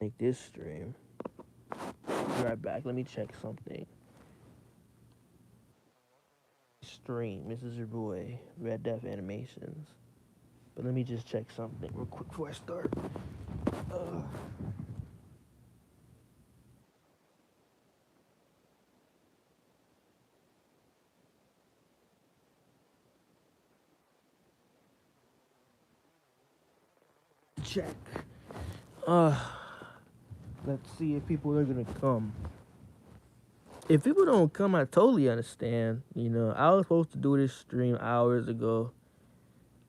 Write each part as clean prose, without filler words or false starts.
Make this stream. Be right back. Let me check something. Stream. This is your boy, Red Death Animations. But let me just check something real quick before I start. Uh, check. Uh, let's see if people are gonna come. If people don't come, I totally understand. You know, I was supposed to do this stream hours ago,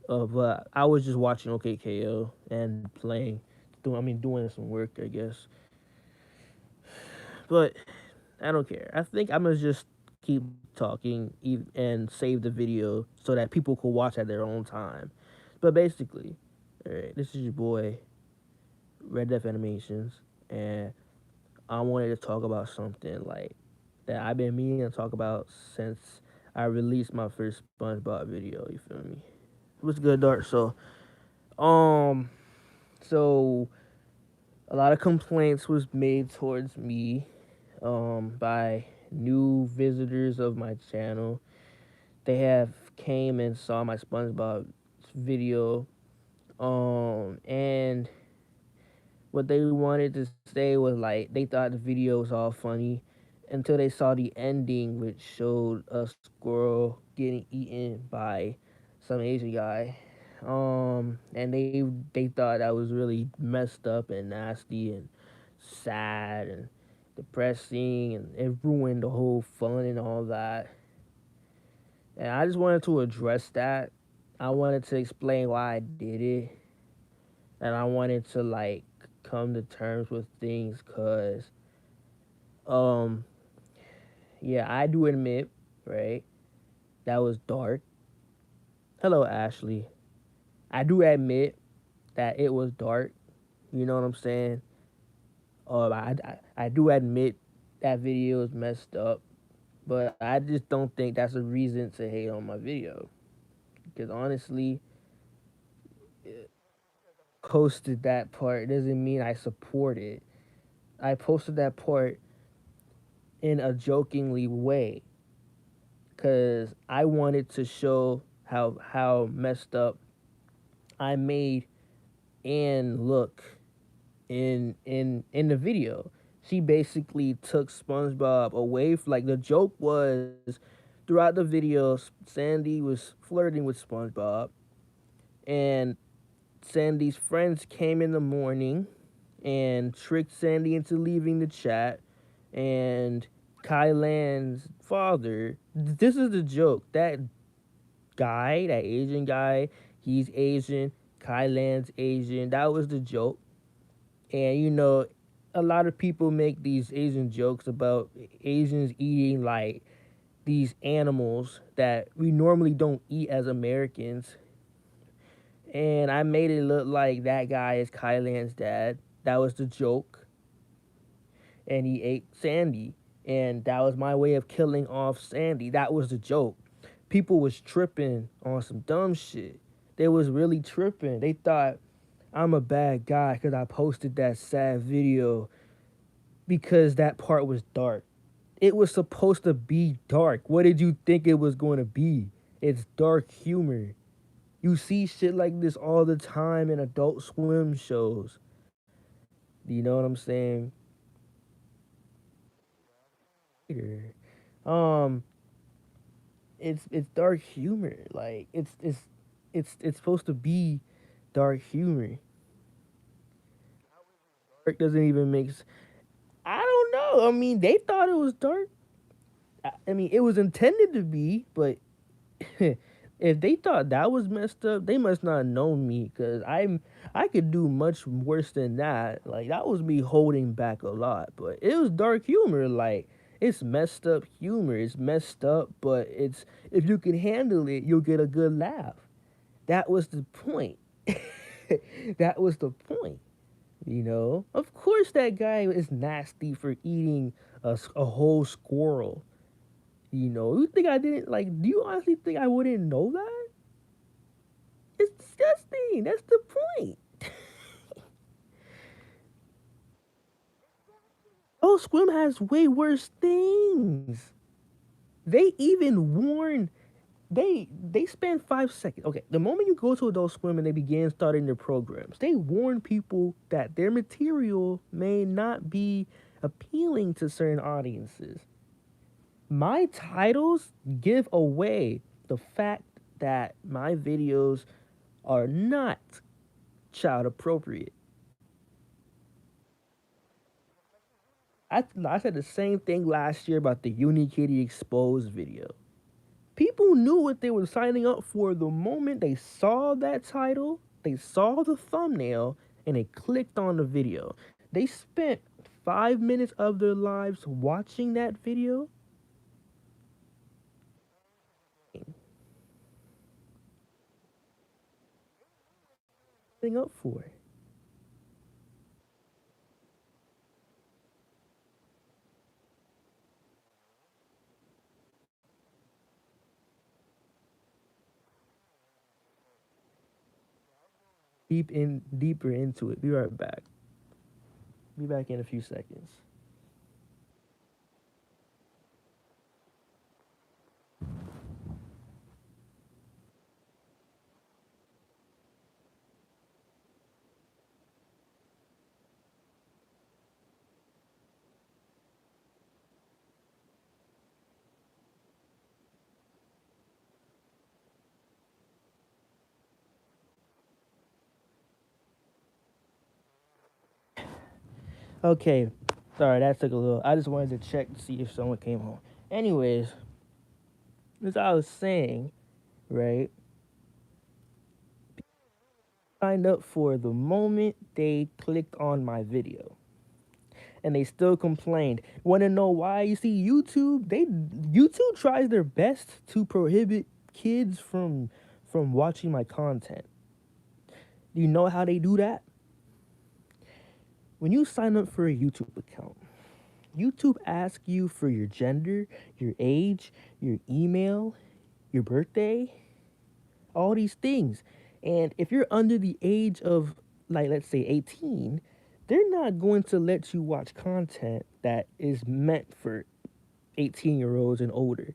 but I was just watching OKKO and playing. Doing some work, I guess. But I don't care. I think I'm gonna just keep talking and save the video so that people can watch at their own time. But basically, all right, this is your boy Red Death Animations, and I wanted to talk about something like that I've been meaning to talk about since I released my first SpongeBob video. You feel me? What's good, Dart? Um, so a lot of complaints was made towards me, by new visitors of my channel. They have came and saw my SpongeBob video, and what they wanted to say was like they thought the video was all funny until they saw the ending, which showed a squirrel getting eaten by some Asian guy. And they thought that was really messed up and nasty and sad and depressing, and it ruined the whole fun and all that. And I just wanted to address that. I wanted to explain why I did it, and I wanted to like come to terms with things, cause um yeah, I do admit, right, that was dark. Hello, Ashley. I do admit that it was dark. You know what I'm saying? I do admit that video is messed up, but I just don't think that's a reason to hate on my video. Because honestly, posted that part doesn't mean I support it. I posted that part in a jokingly way because I wanted to show how messed up I made Anne look in the video. She basically took SpongeBob away. Like the joke was, throughout the video, Sandy was flirting with SpongeBob, and Sandy's friends came in the morning and tricked Sandy into leaving the chat, and Kai Lan's father. This is the joke. That guy, that Asian guy, he's Asian. Kai Lan's Asian. That was the joke. And you know, a lot of people make these Asian jokes about Asians eating like these animals that we normally don't eat as Americans. And I made it look like that guy is Kai Lan's dad. That was the joke. And he ate Sandy. And that was my way of killing off Sandy. That was the joke. People was tripping on some dumb shit. They was really tripping. They thought I'm a bad guy because I posted that sad video because that part was dark. It was supposed to be dark. What did you think it was going to be? It's dark humor. You see shit like this all the time in Adult Swim shows. Do you know what I'm saying? Um, it's dark humor. Like it's supposed to be dark humor. Dark doesn't even make. I don't know. I mean, they thought it was dark. I mean, it was intended to be, but if they thought that was messed up, they must not know me, because I could do much worse than that. Like that was me holding back a lot, but it was dark humor. Like it's messed up humor. It's messed up, but it's if you can handle it, you'll get a good laugh. That was the point. That was the point. You know, of course that guy is nasty for eating a whole squirrel. You know, you think I didn't like? Do you honestly think I wouldn't know that? It's disgusting. That's the point. Oh, Squim has way worse things. They even warn. They spend 5 seconds. Okay, the moment you go to Adult Swim and they begin starting their programs, they warn people that their material may not be appealing to certain audiences. My titles give away the fact that my videos are not child appropriate. I said the same thing last year about the Unikitty Exposed video. People knew what they were signing up for the moment they saw that title, they saw the thumbnail, and they clicked on the video. They spent 5 minutes of their lives watching that video. Signing up for it. Deeper into it. Be right back. Be back in a few seconds. Okay, sorry that took a little. I just wanted to check to see if someone came home. Anyways, as I was saying, right? Signed up for the moment they clicked on my video, and they still complained. Want to know why? You see, YouTube tries their best to prohibit kids from watching my content. Do you know how they do that? When you sign up for a YouTube account, YouTube asks you for your gender, your age, your email, your birthday, all these things. And if you're under the age of, like, let's say 18, they're not going to let you watch content that is meant for 18-year-olds and older.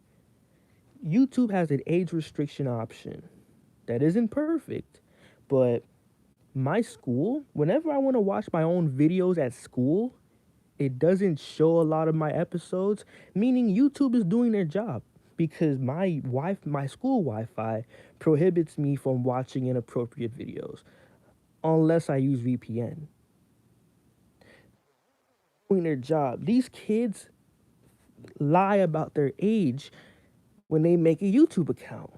YouTube has an age restriction option that isn't perfect, but my school, whenever I want to watch my own videos at school, it doesn't show a lot of my episodes, meaning YouTube is doing their job because my school Wi-Fi prohibits me from watching inappropriate videos unless I use VPN. Doing their job. These kids lie about their age when they make a YouTube account.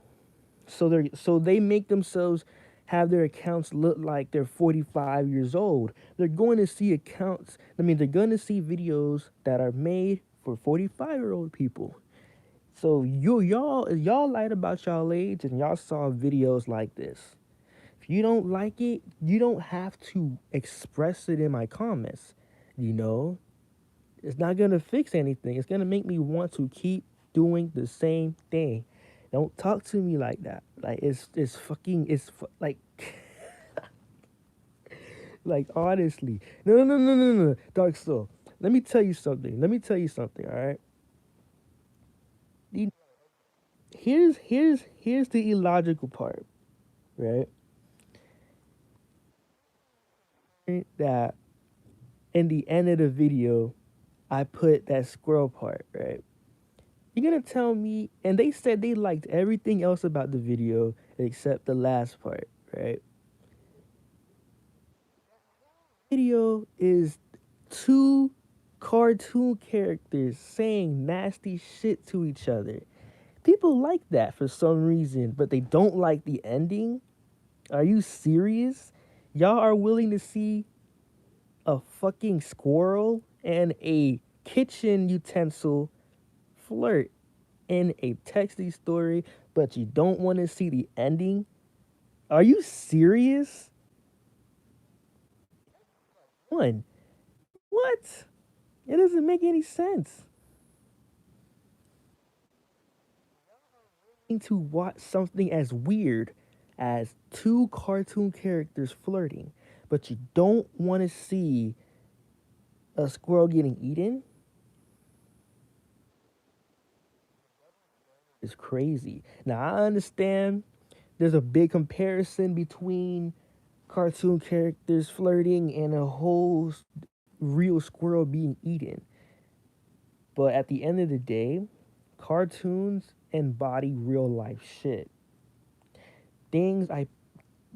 So they make themselves have their accounts look like they're 45 years old. They're going to see accounts, I mean, they're going to see videos that are made for 45-year-old people. So y'all lied about y'all age and y'all saw videos like this. If you don't like it, you don't have to express it in my comments. You know, it's not gonna fix anything. It's gonna make me want to keep doing the same thing. Don't talk to me like that. Like it's fucking like like honestly. No. Dark Soul. Let me tell you something. All right. Here's the illogical part, right? That in the end of the video, I put that squirrel part, right? You're gonna tell me, and they said they liked everything else about the video except the last part, right? Video is two cartoon characters saying nasty shit to each other. People like that for some reason, but they don't like the ending. Are you serious? Y'all are willing to see a fucking squirrel and a kitchen utensil flirt in a texty story, but you don't want to see the ending? Are you serious? One, what? It doesn't make any sense. To watch something as weird as two cartoon characters flirting, but you don't want to see a squirrel getting eaten is crazy. Now I understand there's a big comparison between cartoon characters flirting and a whole real squirrel being eaten. But at the end of the day, cartoons embody real life shit. Things I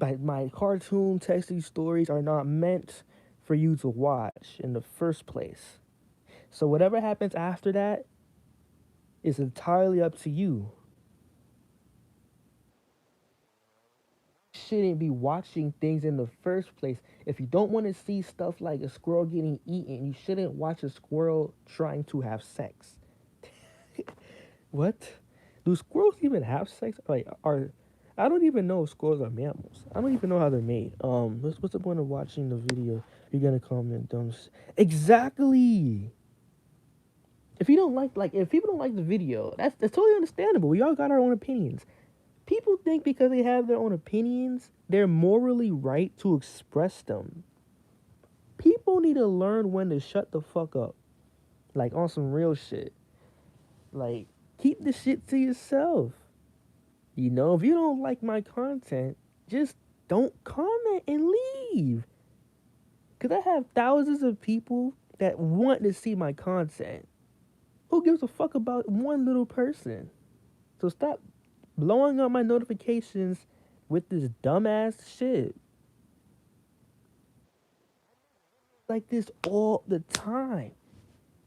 like my cartoon texting stories are not meant for you to watch in the first place. So whatever happens after that is entirely up to you. Shouldn't be watching things in the first place. If you don't want to see stuff like a squirrel getting eaten, you shouldn't watch a squirrel trying to have sex. What? Do squirrels even have sex? Like, are I don't even know if squirrels are mammals. I don't even know how they're made. What's the point of watching the video? You're gonna comment exactly. If you don't like if people don't like the video, that's totally understandable. We all got our own opinions. People think because they have their own opinions, they're morally right to express them. People need to learn when to shut the fuck up. Like on some real shit. Like, keep the shit to yourself. You know, if you don't like my content, just don't comment and leave. Because I have thousands of people that want to see my content. Who gives a fuck about one little person? So stop blowing up my notifications with this dumbass shit. Like this all the time.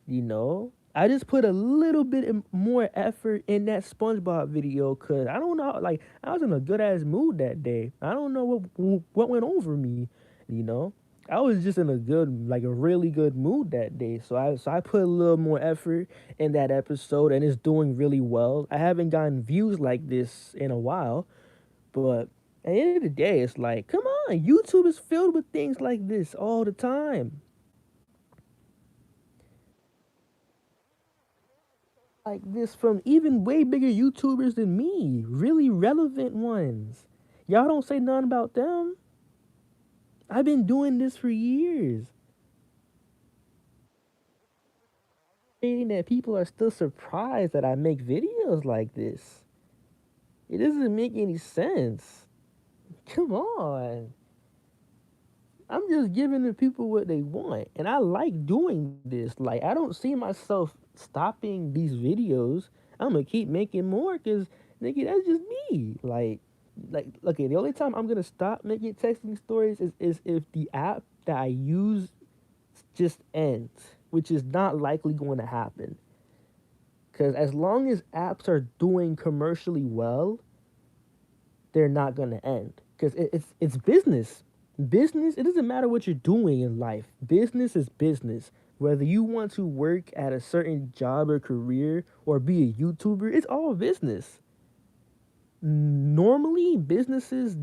You know? I just put a little bit more effort in that Spongebob video because I don't know, like I was in a good ass mood that day. I don't know what went over me, you know. I was just in a good, like a really good mood that day. So I put a little more effort in that episode, and it's doing really well. I haven't gotten views like this in a while, but at the end of the day, it's like, come on, YouTube is filled with things like this all the time. Like this from even way bigger YouTubers than me, really relevant ones. Y'all don't say nothing about them. I've been doing this for years. Stating that people are still surprised that I make videos like this. It doesn't make any sense. Come on. I'm just giving the people what they want. And I like doing this. Like, I don't see myself stopping these videos. I'm gonna keep making more because, nigga, that's just me. Like, okay, the only time I'm gonna stop making texting stories is if the app that I use just ends, which is not likely going to happen. Because as long as apps are doing commercially well, they're not going to end. Because it's business. Business, it doesn't matter what you're doing in life. Business is business. Whether you want to work at a certain job or career or be a YouTuber, it's all business. Normally, businesses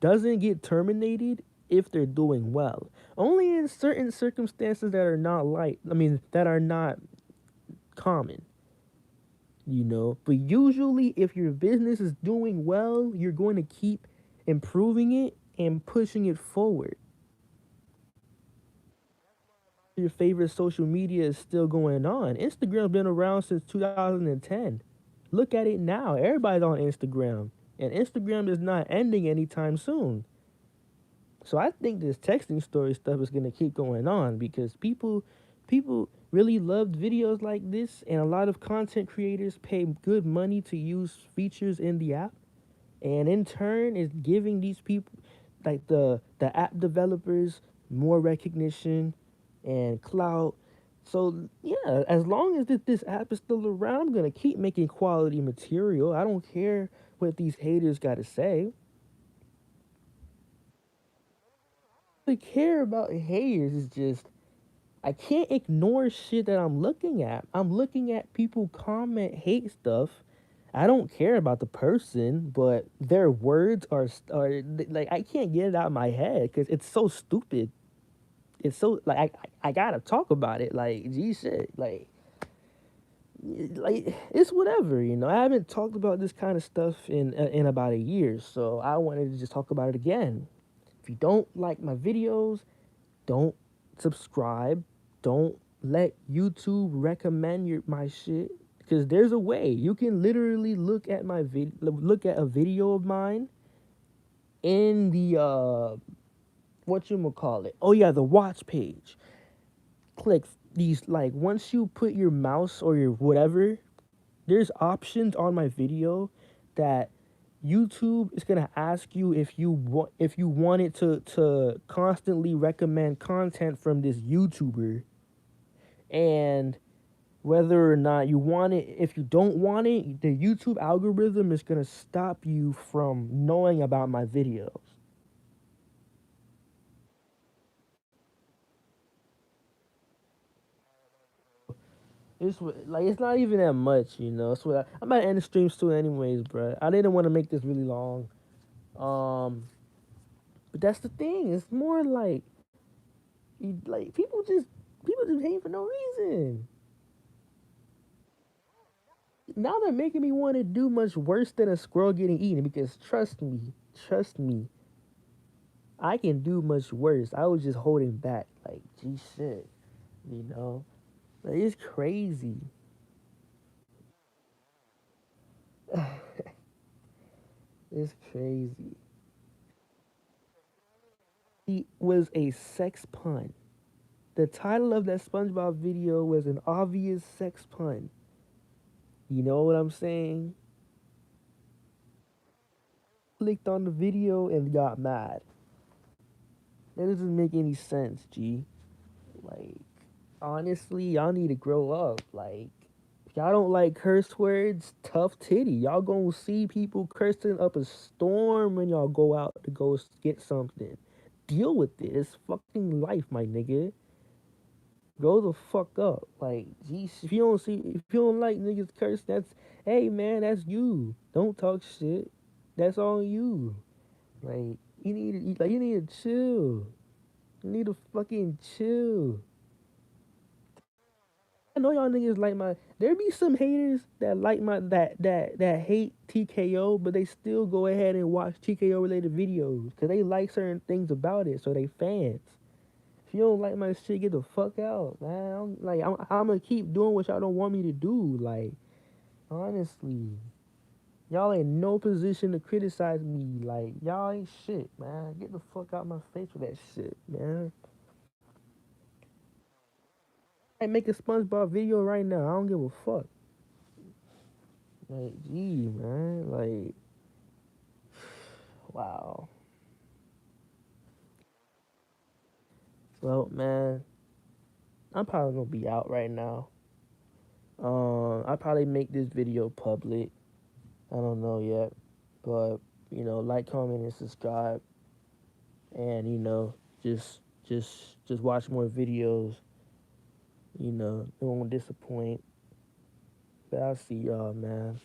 doesn't get terminated if they're doing well. Only in certain circumstances that are not that are not common, you know. But usually if your business is doing well, you're going to keep improving it and pushing it forward. Your favorite social media is still going on. Instagram's been around since 2010. Look at it now. Everybody's on Instagram. And Instagram is not ending anytime soon. So I think this texting story stuff is gonna keep going on because people really loved videos like this, and a lot of content creators pay good money to use features in the app, and in turn is giving these people like the app developers more recognition and clout. So yeah, as long as this app is still around, I'm gonna keep making quality material. I don't care what these haters gotta say. I care about haters is just I can't ignore shit that I'm looking at. I'm looking at people comment hate stuff. I don't care about the person, but their words are like I can't get it out of my head because it's so stupid. It's so like I gotta talk about it. Like gee shit, like it's whatever, you know. I haven't talked about this kind of stuff in about a year, so I wanted to just talk about it again. If you don't like my videos, don't subscribe. don't let YouTube recommend my shit, because there's a way you can literally look at a video of mine in the what you call it? Oh yeah, the watch page. Click these, like, once you put your mouse or your whatever, there's options on my video that YouTube is gonna ask you if you want it to constantly recommend content from this YouTuber, and whether or not you want it. If you don't want it, the YouTube algorithm is gonna stop you from knowing about my videos. Like, it's not even that much, you know. So I'm about to end the stream soon, anyways, bro. I didn't want to make this really long. Um, but that's the thing. It's more like, like people just hate for no reason. Now they're making me want to do much worse than a squirrel getting eaten, because trust me, I can do much worse. I was just holding back. Like, gee, shit, you know. Like, it's crazy. It's crazy. It was a sex pun. The title of that SpongeBob video was an obvious sex pun. You know what I'm saying? Clicked on the video and got mad. That doesn't make any sense, G. Like, honestly, y'all need to grow up. Like, if y'all don't like curse words, tough titty. Y'all gonna see people cursing up a storm when y'all go out to go get something. Deal with it. It's fucking life, my nigga. Grow the fuck up. Like, geez, if you don't like niggas curse, that's, hey man, that's you. Don't talk shit. That's on you. Like, you need to chill. You need to fucking chill. I know y'all niggas like my. There be some haters that like my that hate TKO, but they still go ahead and watch TKO related videos because they like certain things about it, so they fans. If you don't like my shit, get the fuck out, man. I'm gonna keep doing what y'all don't want me to do. Like, honestly, y'all ain't no position to criticize me. Like, y'all ain't shit, man. Get the fuck out my face with that shit, man. I make a SpongeBob video right now. I don't give a fuck. Like, gee, man. Like, wow. Well, man, I'm probably gonna be out right now. I probably make this video public. I don't know yet, but like, comment, and subscribe, and just watch more videos. It won't disappoint. But I'll see y'all, man.